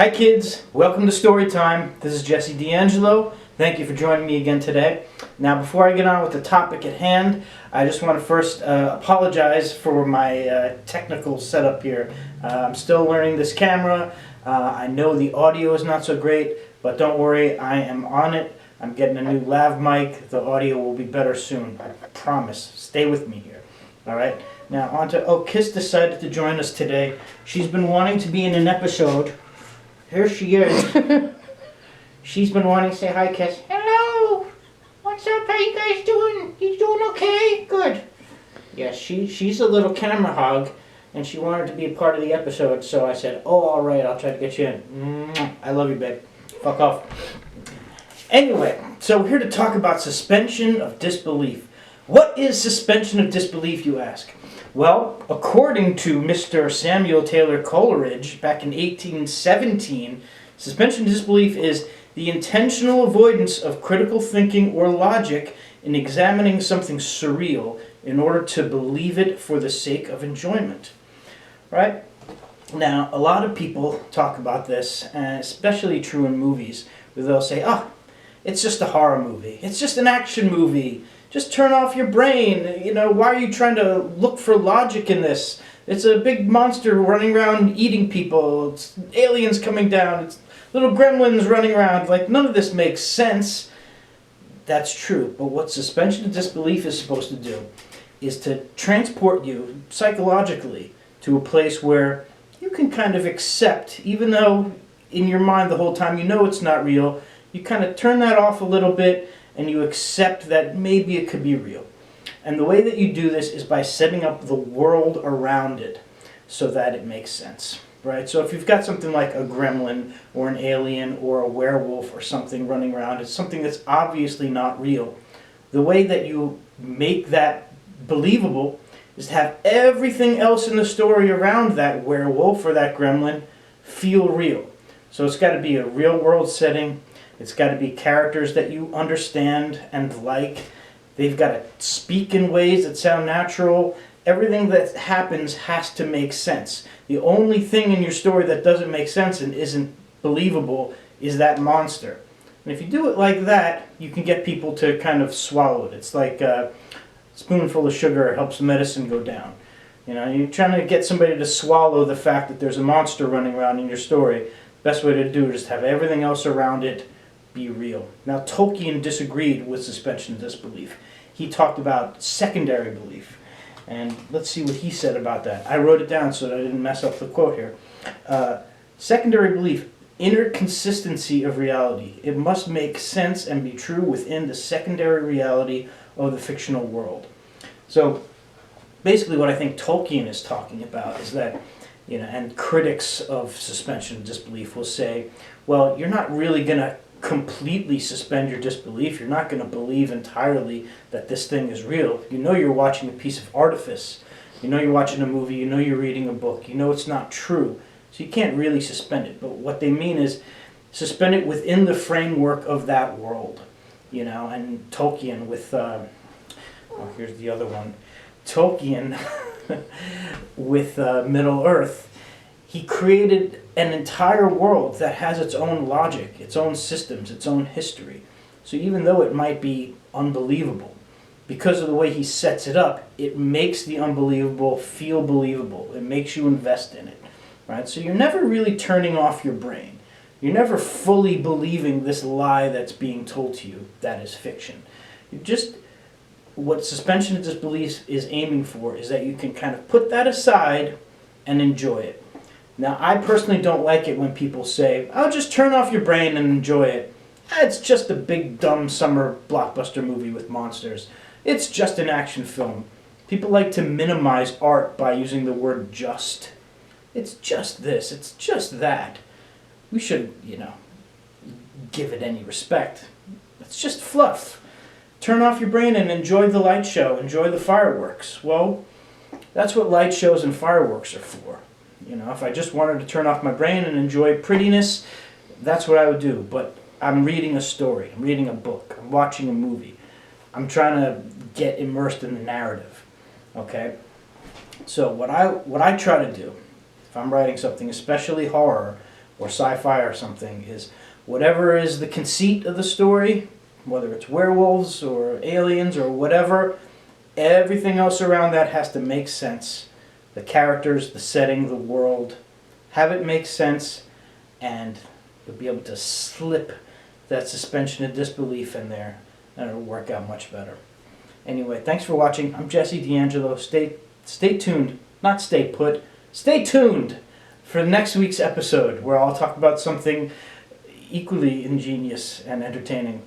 Hi kids, welcome to Storytime. This is Jesse D'Angelo. Thank you for joining me again today. Now before I get on with the topic at hand, I just want to first apologize for my technical setup here. I'm still learning this camera. I know the audio is not so great, but don't worry, I am on it. I'm getting a new lav mic. The audio will be better soon, I promise. Stay with me here. Alright, now on to, Kiss decided to join us today. She's been wanting to be in an episode. Here she is. She's been wanting to say hi, Kiss. Hello! What's up? How you guys doing? You doing okay? Good. Yeah, she's a little camera hog, and she wanted to be a part of the episode, so I said, oh, alright, I'll try to get you in. I love you, babe. Fuck off. Anyway, so we're here to talk about suspension of disbelief. What is suspension of disbelief, you ask? Well, according to Mr. Samuel Taylor Coleridge, back in 1817, suspension of disbelief is the intentional avoidance of critical thinking or logic in examining something surreal in order to believe it for the sake of enjoyment. Right? Now, a lot of people talk about this, and especially true in movies, where they'll say, it's just a horror movie. It's just an action movie. Just turn off your brain. You know, why are you trying to look for logic in this? It's a big monster running around eating people. It's aliens coming down. It's little gremlins running around. Like, none of this makes sense. That's true. But what suspension of disbelief is supposed to do is to transport you psychologically to a place where you can kind of accept, even though in your mind the whole time you know it's not real, you kind of turn that off a little bit and you accept that maybe it could be real. And the way that you do this is by setting up the world around it so that it makes sense, right? So if you've got something like a gremlin or an alien or a werewolf or something running around, it's something that's obviously not real. The way that you make that believable is to have everything else in the story around that werewolf or that gremlin feel real. So it's got to be a real world setting. It's got to be characters that you understand and like. They've got to speak in ways that sound natural. Everything that happens has to make sense. The only thing in your story that doesn't make sense and isn't believable is that monster. And if you do it like that, you can get people to kind of swallow it. It's like a spoonful of sugar helps medicine go down. You know, you're trying to get somebody to swallow the fact that there's a monster running around in your story. Best way to do it is to have everything else around it be real. Now, Tolkien disagreed with suspension of disbelief. He talked about secondary belief. And let's see what he said about that. I wrote it down so that I didn't mess up the quote here. Secondary belief, inner consistency of reality. It must make sense and be true within the secondary reality of the fictional world. So, basically what I think Tolkien is talking about is that, you know, and critics of suspension of disbelief will say, well, you're not really going to completely suspend your disbelief. You're not going to believe entirely that this thing is real. You know you're watching a piece of artifice. You know you're watching a movie. You know you're reading a book. You know it's not true. So you can't really suspend it. But what they mean is suspend it within the framework of that world. You know, and Tolkien with, here's the other one. Tolkien with Middle-earth. He created an entire world that has its own logic, its own systems, its own history. So even though it might be unbelievable, because of the way he sets it up, it makes the unbelievable feel believable. It makes you invest in it, right? So you're never really turning off your brain. You're never fully believing this lie that's being told to you that is fiction. What suspension of disbelief is aiming for is that you can kind of put that aside and enjoy it. Now, I personally don't like it when people say, oh, just turn off your brain and enjoy it. It's just a big, dumb summer blockbuster movie with monsters. It's just an action film. People like to minimize art by using the word just. It's just this. It's just that. We should, give it any respect. It's just fluff. Turn off your brain and enjoy the light show. Enjoy the fireworks. Well, that's what light shows and fireworks are for. You know, if I just wanted to turn off my brain and enjoy prettiness, that's what I would do. But I'm reading a story. I'm reading a book. I'm watching a movie. I'm trying to get immersed in the narrative. Okay? So what I try to do, if I'm writing something, especially horror, or sci-fi or something, is whatever is the conceit of the story, whether it's werewolves or aliens or whatever, everything else around that has to make sense. The characters, the setting, the world, have it make sense, and you'll be able to slip that suspension of disbelief in there, and it'll work out much better. Anyway, thanks for watching. I'm Jesse D'Angelo. Stay tuned, not stay put, stay tuned for next week's episode, where I'll talk about something equally ingenious and entertaining.